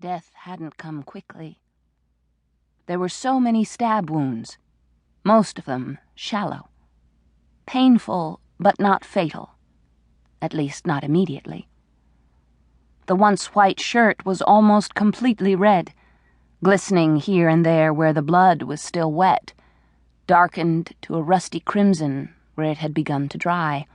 Death hadn't come quickly. There were so many stab wounds, most of them shallow. Painful, but not fatal. At least not immediately. The once white shirt was almost completely red, glistening here and there where the blood was still wet, darkened to a rusty crimson where it had begun to dry.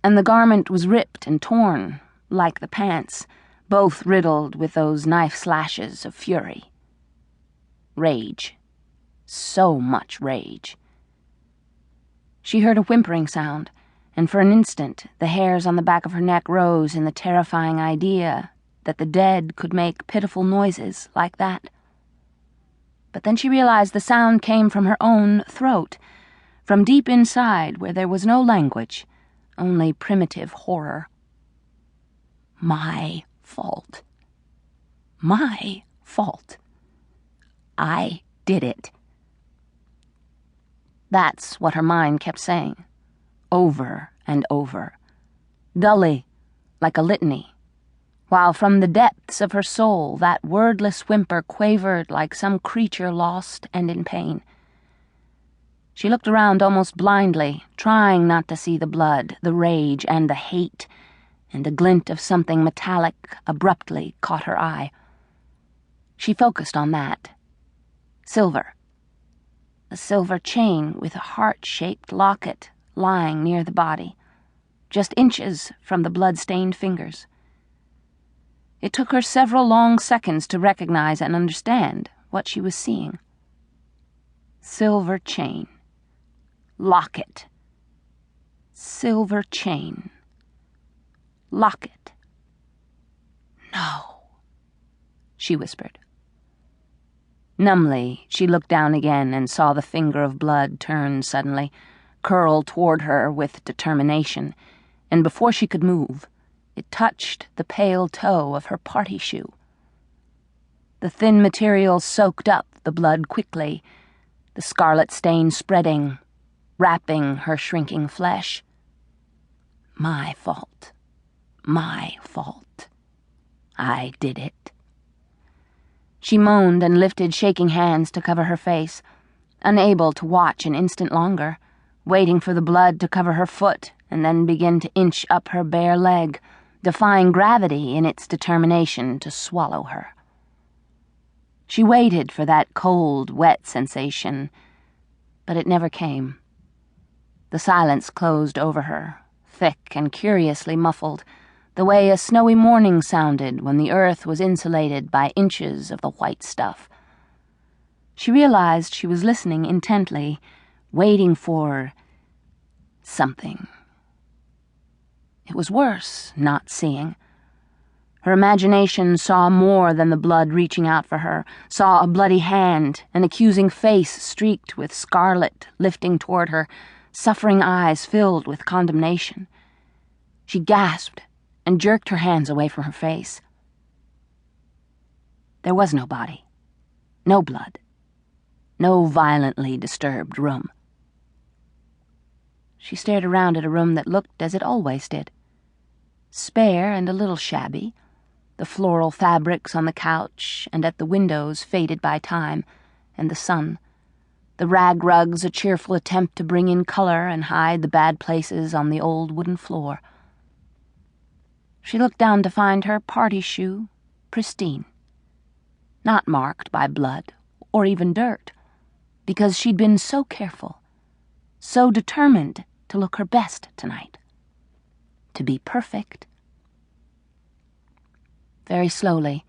And the garment was ripped and torn, like the pants, both riddled with those knife slashes of fury. Rage. So much rage. She heard a whimpering sound, and for an instant the hairs on the back of her neck rose in the terrifying idea that the dead could make pitiful noises like that. But then she realized the sound came from her own throat, from deep inside where there was no language, only primitive horror. My fault. My fault. I did it. That's what her mind kept saying, over and over, dully, like a litany, while from the depths of her soul that wordless whimper quavered like some creature lost and in pain. She looked around almost blindly, trying not to see the blood, the rage, and the hate, and a glint of something metallic abruptly caught her eye. She focused on that. Silver. A silver chain with a heart-shaped locket lying near the body, just inches from the blood-stained fingers. It took her several long seconds to recognize and understand what she was seeing. Silver chain. Locket. Silver chain. Locket. No, she whispered. Numbly, she looked down again and saw the finger of blood turn suddenly, curl toward her with determination, and before she could move, it touched the pale toe of her party shoe. The thin material soaked up the blood quickly, the scarlet stain spreading, wrapping her shrinking flesh. My fault. My fault. I did it. She moaned and lifted shaking hands to cover her face, unable to watch an instant longer, waiting for the blood to cover her foot and then begin to inch up her bare leg, defying gravity in its determination to swallow her. She waited for that cold, wet sensation, but it never came. The silence closed over her, thick and curiously muffled, the way a snowy morning sounded when the earth was insulated by inches of the white stuff. She realized she was listening intently, waiting for something. It was worse not seeing. Her imagination saw more than the blood reaching out for her, saw a bloody hand, an accusing face streaked with scarlet lifting toward her, suffering eyes filled with condemnation. She gasped and jerked her hands away from her face. There was no body, no blood, no violently disturbed room. She stared around at a room that looked as it always did. Spare and a little shabby, the floral fabrics on the couch and at the windows faded by time and the sun, the rag rugs a cheerful attempt to bring in color and hide the bad places on the old wooden floor. She looked down to find her party shoe pristine, not marked by blood or even dirt, because she'd been so careful, so determined to look her best tonight, to be perfect. Very slowly,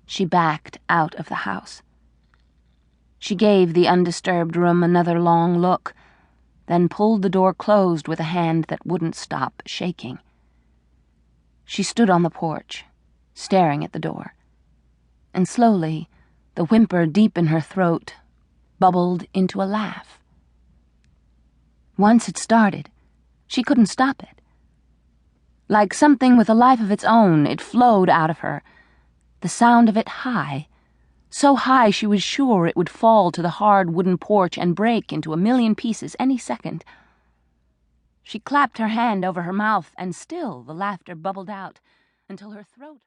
she backed out of the house. She gave the undisturbed room another long look, then pulled the door closed with a hand that wouldn't stop shaking. She stood on the porch, staring at the door, and slowly, the whimper deep in her throat bubbled into a laugh. Once it started, she couldn't stop it. Like something with a life of its own, it flowed out of her, the sound of it high, so high she was sure it would fall to the hard wooden porch and break into a million pieces any second. She clapped her hand over her mouth, and still the laughter bubbled out until her throat